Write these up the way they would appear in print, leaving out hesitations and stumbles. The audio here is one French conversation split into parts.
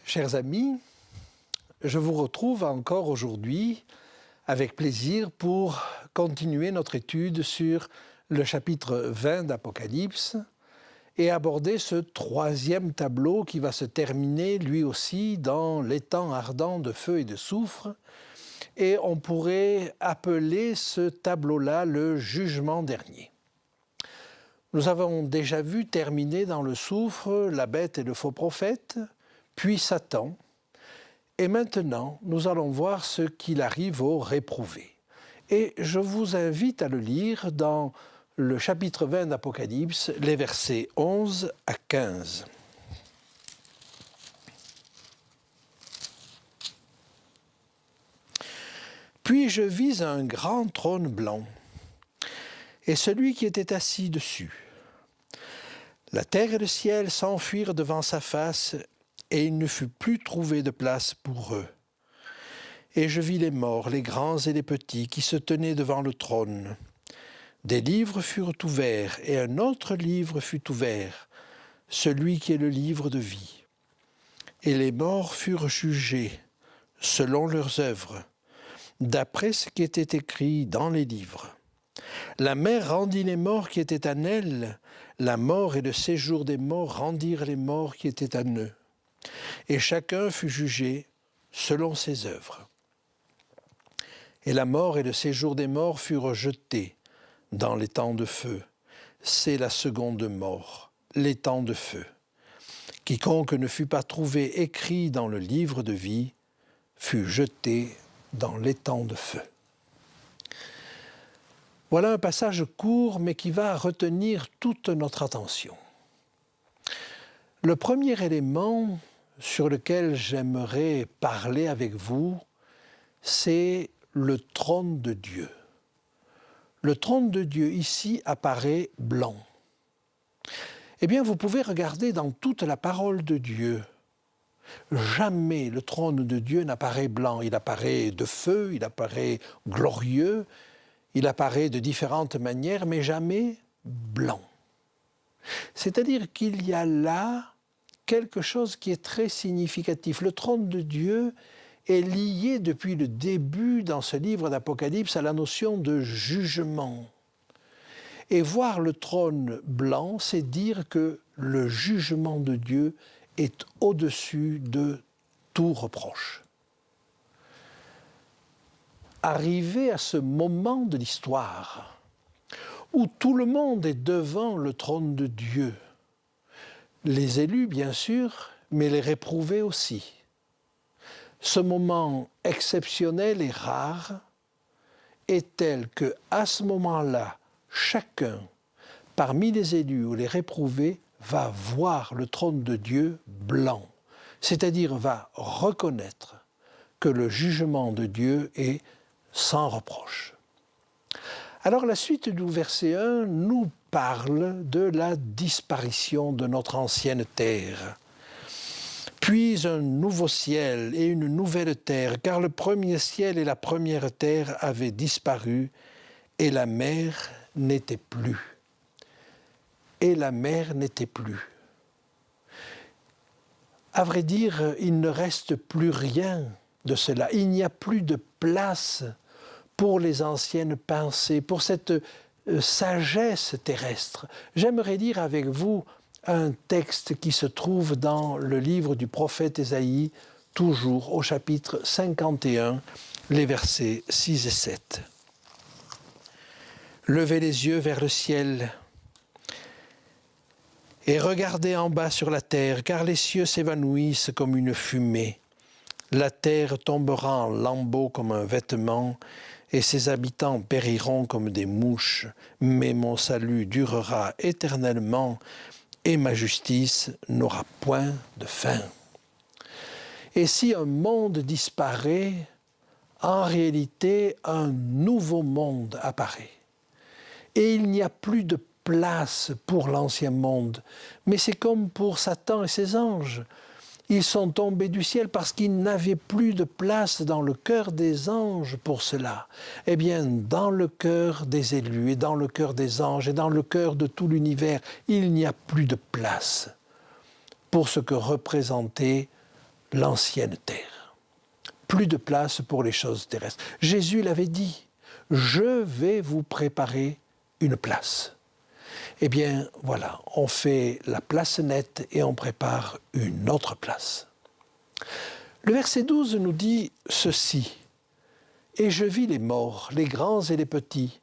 Chers amis, je vous retrouve encore aujourd'hui avec plaisir pour continuer notre étude sur le chapitre 20 d'Apocalypse et aborder ce troisième tableau qui va se terminer lui aussi dans l'étang ardent de feu et de soufre. Et on pourrait appeler ce tableau-là le jugement dernier. Nous avons déjà vu terminer dans le soufre la bête et le faux prophète, puis Satan, et maintenant nous allons voir ce qu'il arrive aux réprouvés. Et je vous invite à le lire dans le chapitre 20 d'Apocalypse, les versets 11 à 15. Puis je vis un grand trône blanc, et celui qui était assis dessus. La terre et le ciel s'enfuirent devant sa face, et il ne fut plus trouvé de place pour eux. Et je vis les morts, les grands et les petits, qui se tenaient devant le trône. Des livres furent ouverts, et un autre livre fut ouvert, celui qui est le livre de vie. Et les morts furent jugés, selon leurs œuvres, d'après ce qui était écrit dans les livres. La mer rendit les morts qui étaient en elle, la mort et le séjour des morts rendirent les morts qui étaient en eux. Et chacun fut jugé selon ses œuvres. Et la mort et le séjour des morts furent jetés dans l'étang de feu. C'est la seconde mort, l'étang de feu. Quiconque ne fut pas trouvé écrit dans le livre de vie fut jeté dans l'étang de feu. Voilà un passage court, mais qui va retenir toute notre attention. Le premier élément sur lequel j'aimerais parler avec vous, c'est le trône de Dieu. Le trône de Dieu ici apparaît blanc. Eh bien, vous pouvez regarder dans toute la parole de Dieu. Jamais le trône de Dieu n'apparaît blanc. Il apparaît de feu, il apparaît glorieux, il apparaît de différentes manières, mais jamais blanc. C'est-à-dire qu'il y a là quelque chose qui est très significatif. Le trône de Dieu est lié depuis le début dans ce livre d'Apocalypse à la notion de jugement. Et voir le trône blanc, c'est dire que le jugement de Dieu est au-dessus de tout reproche. Arrivé à ce moment de l'histoire où tout le monde est devant le trône de Dieu, les élus bien sûr, mais les réprouvés aussi. Ce moment exceptionnel et rare est tel qu'à ce moment-là, chacun, parmi les élus ou les réprouvés, va voir le trône de Dieu blanc, c'est-à-dire va reconnaître que le jugement de Dieu est sans reproche. Alors la suite du verset 1 nous parle de la disparition de notre ancienne terre. Puis un nouveau ciel et une nouvelle terre, car le premier ciel et la première terre avaient disparu et la mer n'était plus. Et la mer n'était plus. À vrai dire, il ne reste plus rien de cela. Il n'y a plus de place pour les anciennes pensées, pour cette sagesse terrestre. J'aimerais lire avec vous un texte qui se trouve dans le livre du prophète Ésaïe, toujours au chapitre 51, les versets 6 et 7. Levez les yeux vers le ciel et regardez en bas sur la terre, car les cieux s'évanouissent comme une fumée. La terre tombera en lambeaux comme un vêtement, et ses habitants périront comme des mouches. Mais mon salut durera éternellement, et ma justice n'aura point de fin. Et si un monde disparaît, en réalité, un nouveau monde apparaît. Et il n'y a plus de place pour l'ancien monde. Mais c'est comme pour Satan et ses anges. Ils sont tombés du ciel parce qu'ils n'avaient plus de place dans le cœur des anges pour cela. Eh bien, dans le cœur des élus et dans le cœur des anges et dans le cœur de tout l'univers, il n'y a plus de place pour ce que représentait l'ancienne terre. Plus de place pour les choses terrestres. Jésus l'avait dit, « Je vais vous préparer une place ». Eh bien, voilà, on fait la place nette et on prépare une autre place. Le verset 12 nous dit ceci, « Et je vis les morts, les grands et les petits,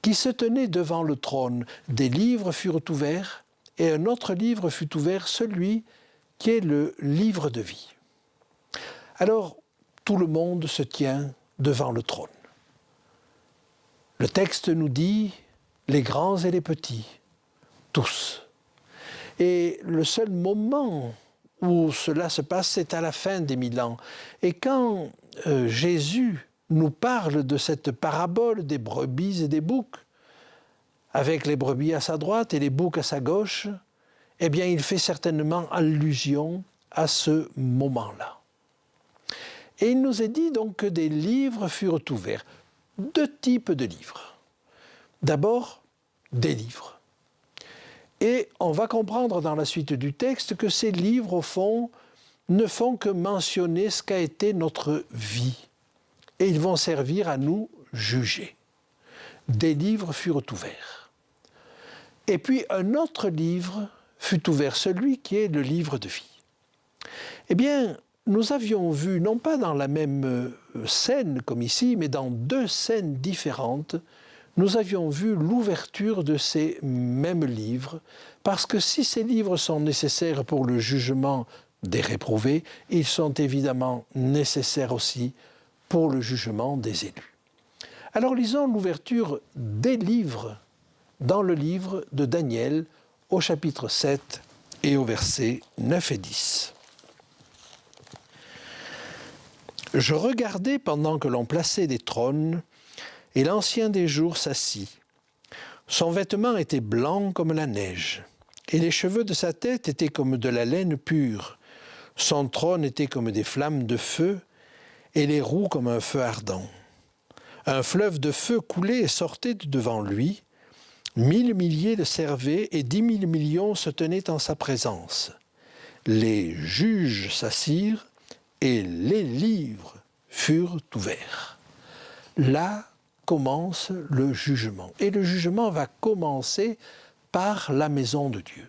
qui se tenaient devant le trône. Des livres furent ouverts, et un autre livre fut ouvert, celui qui est le livre de vie. » Alors, tout le monde se tient devant le trône. Le texte nous dit, les grands et les petits, tous. Et le seul moment où cela se passe, c'est à la fin des 1000 ans. Et quand Jésus nous parle de cette parabole des brebis et des boucs, avec les brebis à sa droite et les boucs à sa gauche, eh bien, il fait certainement allusion à ce moment-là. Et il nous est dit donc que des livres furent ouverts. 2 types de livres. D'abord, des livres. Et on va comprendre dans la suite du texte que ces livres, au fond, ne font que mentionner ce qu'a été notre vie. Et ils vont servir à nous juger. Des livres furent ouverts. Et puis un autre livre fut ouvert, celui qui est le livre de vie. Eh bien, nous avions vu, non pas dans la même scène comme ici, mais dans 2 scènes différentes, nous avions vu l'ouverture de ces mêmes livres, parce que si ces livres sont nécessaires pour le jugement des réprouvés, ils sont évidemment nécessaires aussi pour le jugement des élus. Alors lisons l'ouverture des livres dans le livre de Daniel au chapitre 7 et au versets 9 et 10. « Je regardais pendant que l'on plaçait des trônes, et l'Ancien des jours s'assit. Son vêtement était blanc comme la neige, et les cheveux de sa tête étaient comme de la laine pure. Son trône était comme des flammes de feu, et les roues comme un feu ardent. Un fleuve de feu coulait et sortait de devant lui. 1000 milliers le servaient, et 10 000 millions se tenaient en sa présence. Les juges s'assirent, et les livres furent ouverts. » Là commence le jugement. Et le jugement va commencer par la maison de Dieu.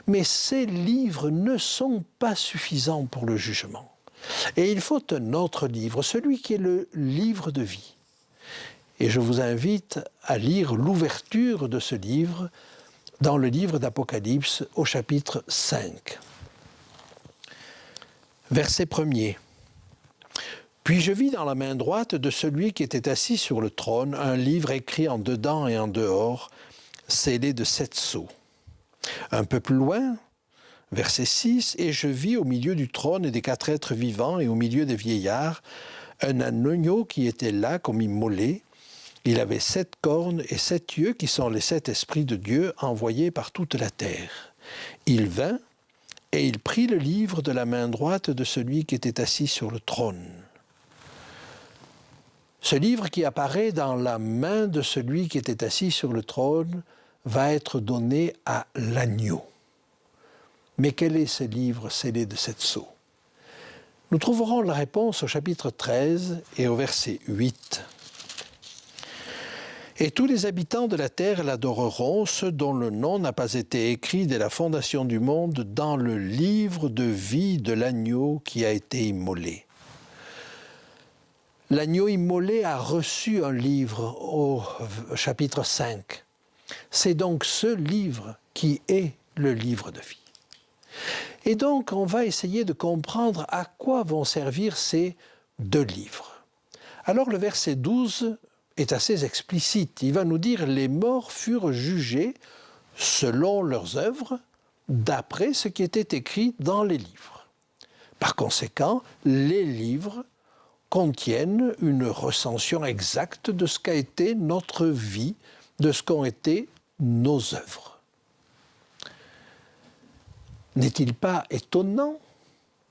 Mais ces livres ne sont pas suffisants pour le jugement. Et il faut un autre livre, celui qui est le livre de vie. Et je vous invite à lire l'ouverture de ce livre dans le livre d'Apocalypse au chapitre 5. Verset 1er. « Puis je vis dans la main droite de celui qui était assis sur le trône un livre écrit en dedans et en dehors, scellé de 7 sceaux. Un peu plus loin, verset 6, « Et je vis au milieu du trône et des 4 êtres vivants et au milieu des vieillards, un agneau qui était là comme immolé. Il avait 7 cornes et 7 yeux qui sont les 7 esprits de Dieu envoyés par toute la terre. Il vint et il prit le livre de la main droite de celui qui était assis sur le trône. » Ce livre qui apparaît dans la main de celui qui était assis sur le trône va être donné à l'agneau. Mais quel est ce livre scellé de 7 sceaux? Nous trouverons la réponse au chapitre 13 et au verset 8. « Et tous les habitants de la terre l'adoreront, ceux dont le nom n'a pas été écrit dès la fondation du monde dans le livre de vie de l'agneau qui a été immolé. » L'agneau immolé a reçu un livre au chapitre 5. C'est donc ce livre qui est le livre de vie. Et donc, on va essayer de comprendre à quoi vont servir ces 2 livres. Alors, le verset 12 est assez explicite. Il va nous dire « Les morts furent jugés selon leurs œuvres, d'après ce qui était écrit dans les livres. » Par conséquent, les livres contiennent une recension exacte de ce qu'a été notre vie, de ce qu'ont été nos œuvres. N'est-il pas étonnant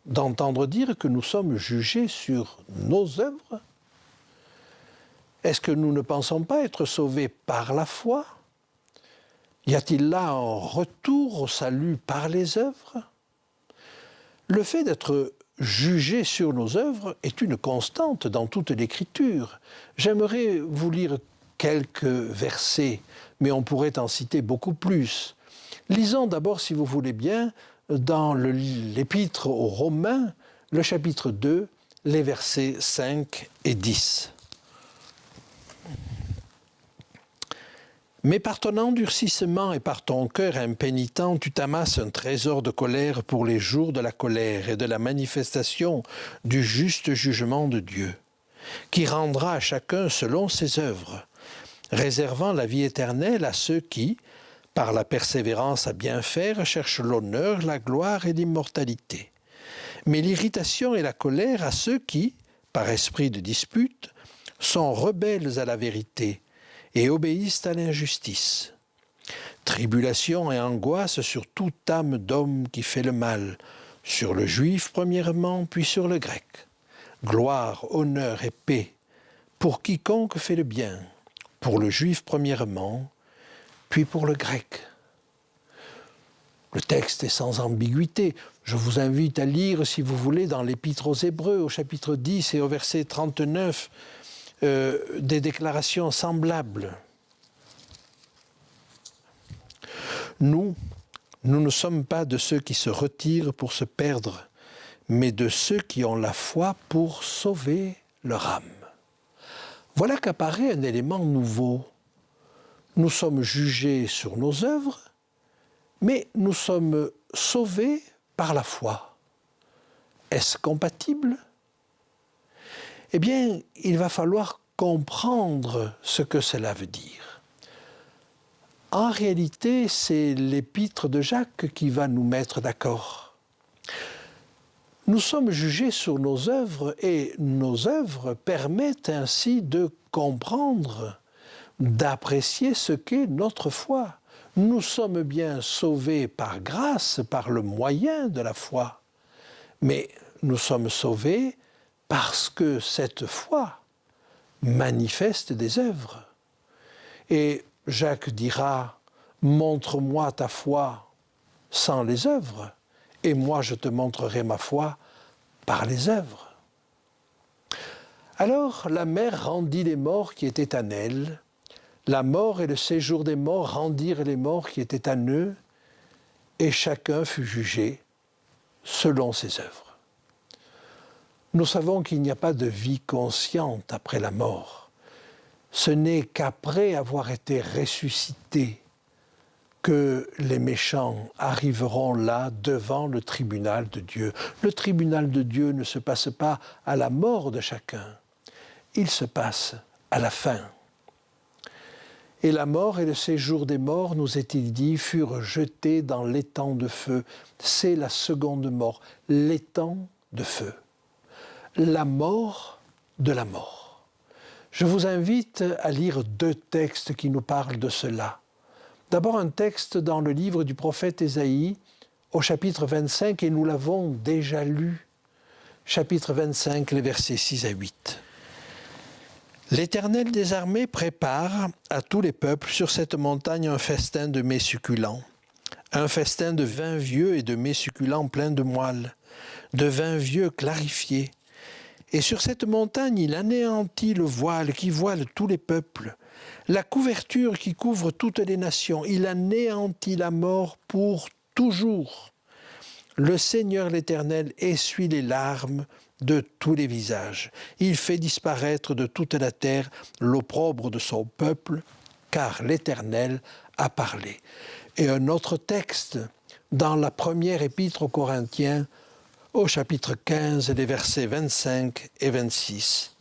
d'entendre dire que nous sommes jugés sur nos œuvres? Est-ce que nous ne pensons pas être sauvés par la foi? Y a-t-il là un retour au salut par les œuvres? Le fait d'être juger sur nos œuvres est une constante dans toute l'Écriture. J'aimerais vous lire quelques versets, mais on pourrait en citer beaucoup plus. Lisons d'abord, si vous voulez bien, dans l'Épître aux Romains, le chapitre 2, les versets 5 et 10. Mais par ton endurcissement et par ton cœur impénitent, tu t'amasses un trésor de colère pour les jours de la colère et de la manifestation du juste jugement de Dieu, qui rendra à chacun selon ses œuvres, réservant la vie éternelle à ceux qui, par la persévérance à bien faire, cherchent l'honneur, la gloire et l'immortalité. Mais l'irritation et la colère à ceux qui, par esprit de dispute, sont rebelles à la vérité, et obéissent à l'injustice. Tribulation et angoisse sur toute âme d'homme qui fait le mal, sur le juif premièrement, puis sur le grec. Gloire, honneur et paix pour quiconque fait le bien, pour le juif premièrement, puis pour le grec. Le texte est sans ambiguïté. Je vous invite à lire, si vous voulez, dans l'Épître aux Hébreux, au chapitre 10 et au verset 39, des déclarations semblables. Nous ne sommes pas de ceux qui se retirent pour se perdre, mais de ceux qui ont la foi pour sauver leur âme. Voilà qu'apparaît un élément nouveau. Nous sommes jugés sur nos œuvres, mais nous sommes sauvés par la foi. Est-ce compatible ? Eh bien, il va falloir comprendre ce que cela veut dire. En réalité, c'est l'épître de Jacques qui va nous mettre d'accord. Nous sommes jugés sur nos œuvres et nos œuvres permettent ainsi de comprendre, d'apprécier ce qu'est notre foi. Nous sommes bien sauvés par grâce, par le moyen de la foi, mais nous sommes sauvés parce que cette foi manifeste des œuvres. Et Jacques dira, montre-moi ta foi sans les œuvres, et moi je te montrerai ma foi par les œuvres. Alors la mer rendit les morts qui étaient en elle, la mort et le séjour des morts rendirent les morts qui étaient en eux, et chacun fut jugé selon ses œuvres. Nous savons qu'il n'y a pas de vie consciente après la mort. Ce n'est qu'après avoir été ressuscités que les méchants arriveront là devant le tribunal de Dieu. Le tribunal de Dieu ne se passe pas à la mort de chacun, il se passe à la fin. Et la mort et le séjour des morts, nous est-il dit, furent jetés dans l'étang de feu. C'est la seconde mort, l'étang de feu. La mort de la mort. Je vous invite à lire deux textes qui nous parlent de cela. D'abord un texte dans le livre du prophète Ésaïe, au chapitre 25, et nous l'avons déjà lu. Chapitre 25, les versets 6 à 8. L'Éternel des armées prépare à tous les peuples sur cette montagne un festin de mets succulents, un festin de vin vieux et de mets succulents pleins de moelle, de vin vieux clarifié. Et sur cette montagne, il anéantit le voile qui voile tous les peuples, la couverture qui couvre toutes les nations. Il anéantit la mort pour toujours. Le Seigneur l'Éternel essuie les larmes de tous les visages. Il fait disparaître de toute la terre l'opprobre de son peuple, car l'Éternel a parlé. Et un autre texte, dans la première épître aux Corinthiens, au chapitre 15, les versets 25 et 26.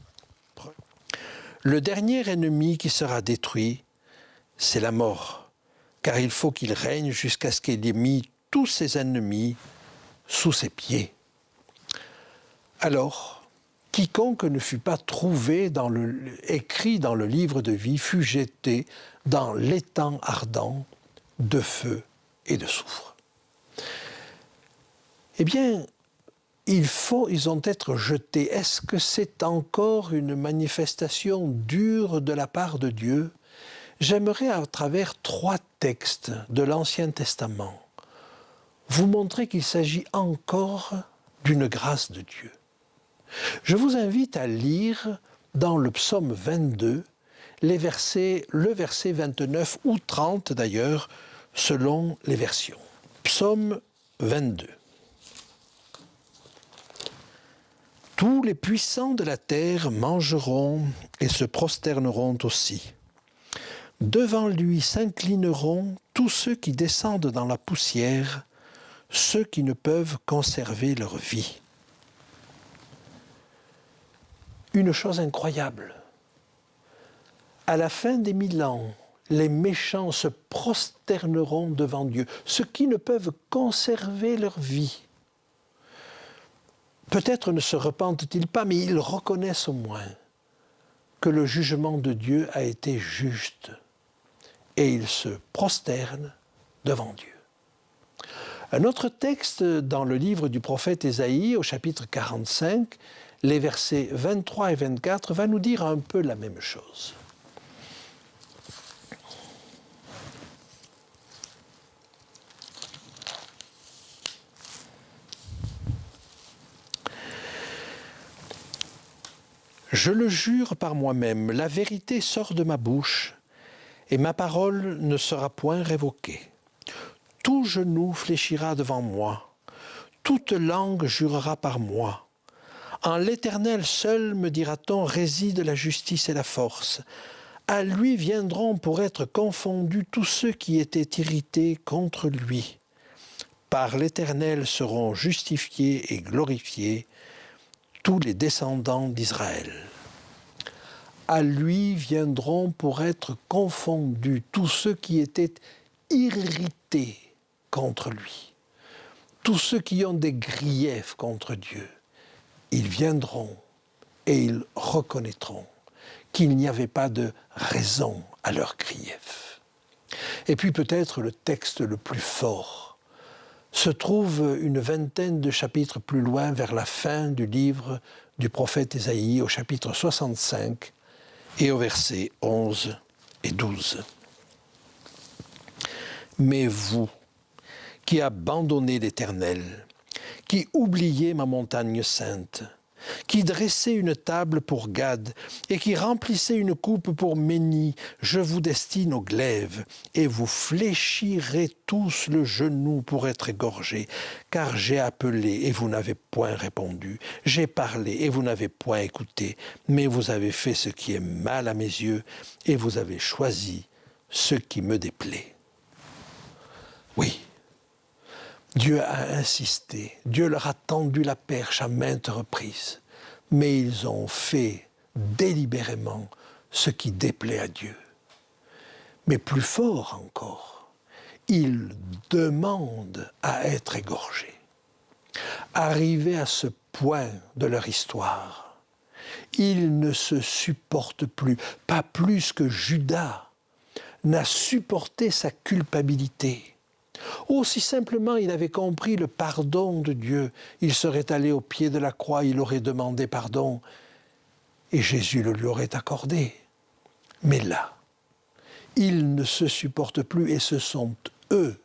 Le dernier ennemi qui sera détruit, c'est la mort, car il faut qu'il règne jusqu'à ce qu'il ait mis tous ses ennemis sous ses pieds. Alors, quiconque ne fut pas trouvé écrit dans le livre de vie fut jeté dans l'étang ardent de feu et de soufre. Eh bien, ils ont été jetés. Est-ce que c'est encore une manifestation dure de la part de Dieu ? J'aimerais, à travers 3 textes de l'Ancien Testament, vous montrer qu'il s'agit encore d'une grâce de Dieu. Je vous invite à lire dans le psaume 22, le verset 29 ou 30 d'ailleurs, selon les versions. Psaume 22. Tous les puissants de la terre mangeront et se prosterneront aussi. Devant lui s'inclineront tous ceux qui descendent dans la poussière, ceux qui ne peuvent conserver leur vie. Une chose incroyable. À la fin des 1000 ans, les méchants se prosterneront devant Dieu, ceux qui ne peuvent conserver leur vie. Peut-être ne se repentent-ils pas, mais ils reconnaissent au moins que le jugement de Dieu a été juste. Et ils se prosternent devant Dieu. Un autre texte dans le livre du prophète Ésaïe, au chapitre 45, les versets 23 et 24, va nous dire un peu la même chose. Je le jure par moi-même, la vérité sort de ma bouche, et ma parole ne sera point révoquée. Tout genou fléchira devant moi, toute langue jurera par moi. En l'Éternel seul, me dira-t-on, réside la justice et la force. À lui viendront pour être confondus tous ceux qui étaient irrités contre lui. Par l'Éternel seront justifiés et glorifiés tous les descendants d'Israël. À lui viendront pour être confondus tous ceux qui étaient irrités contre lui, tous ceux qui ont des griefs contre Dieu. Ils viendront et ils reconnaîtront qu'il n'y avait pas de raison à leurs griefs. Et puis peut-être le texte le plus fort se trouve une vingtaine de chapitres plus loin, vers la fin du livre du prophète Ésaïe, au chapitre 65 et au verset 11 et 12. Mais vous, qui abandonnez l'Éternel, qui oubliez ma montagne sainte, qui dressez une table pour Gad et qui remplissez une coupe pour Méni, je vous destine au glaive et vous fléchirez tous le genou pour être égorgés, car j'ai appelé et vous n'avez point répondu, j'ai parlé et vous n'avez point écouté, mais vous avez fait ce qui est mal à mes yeux et vous avez choisi ce qui me déplaît. Oui. Dieu a insisté, Dieu leur a tendu la perche à maintes reprises, mais ils ont fait délibérément ce qui déplaît à Dieu. Mais plus fort encore, ils demandent à être égorgés. Arrivés à ce point de leur histoire, ils ne se supportent plus, pas plus que Judas n'a supporté sa culpabilité. Aussi simplement il avait compris le pardon de Dieu, il serait allé au pied de la croix, il aurait demandé pardon et Jésus le lui aurait accordé. Mais là, ils ne se supportent plus et ce sont eux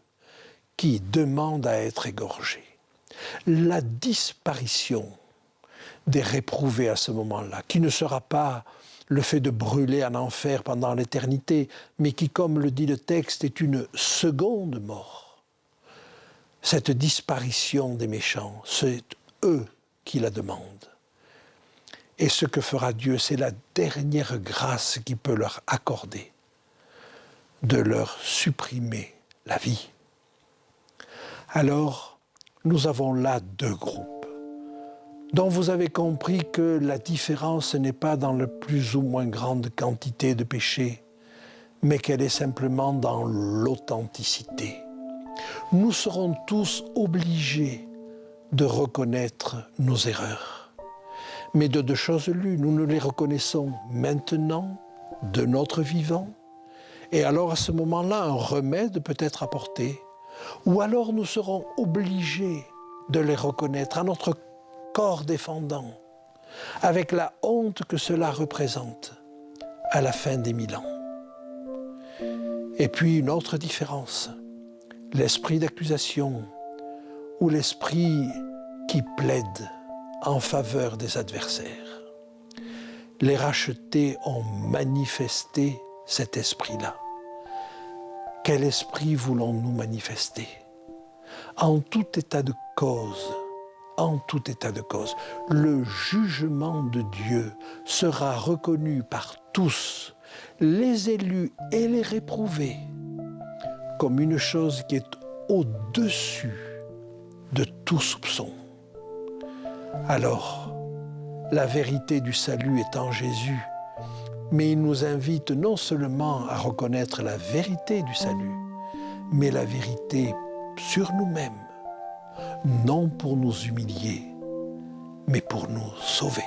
qui demandent à être égorgés. La disparition des réprouvés à ce moment-là, qui ne sera pas le fait de brûler en enfer pendant l'éternité, mais qui, comme le dit le texte, est une seconde mort. Cette disparition des méchants, c'est eux qui la demandent. Et ce que fera Dieu, c'est la dernière grâce qu'il peut leur accorder, de leur supprimer la vie. Alors, nous avons là deux groupes, dont vous avez compris que la différence n'est pas dans la plus ou moins grande quantité de péchés, mais qu'elle est simplement dans l'authenticité. Nous serons tous obligés de reconnaître nos erreurs. Mais de deux choses l'une, nous les reconnaissons maintenant, de notre vivant, et alors à ce moment-là, un remède peut être apporté, ou alors nous serons obligés de les reconnaître à notre corps défendant, avec la honte que cela représente à la fin des 1000 ans. Et puis une autre différence, l'esprit d'accusation ou l'esprit qui plaide en faveur des adversaires. Les rachetés ont manifesté cet esprit-là. Quel esprit voulons-nous manifester? En tout état de cause, le jugement de Dieu sera reconnu par tous, les élus et les réprouvés, comme une chose qui est au-dessus de tout soupçon. Alors, la vérité du salut est en Jésus, mais il nous invite non seulement à reconnaître la vérité du salut, mais la vérité sur nous-mêmes, non pour nous humilier, mais pour nous sauver.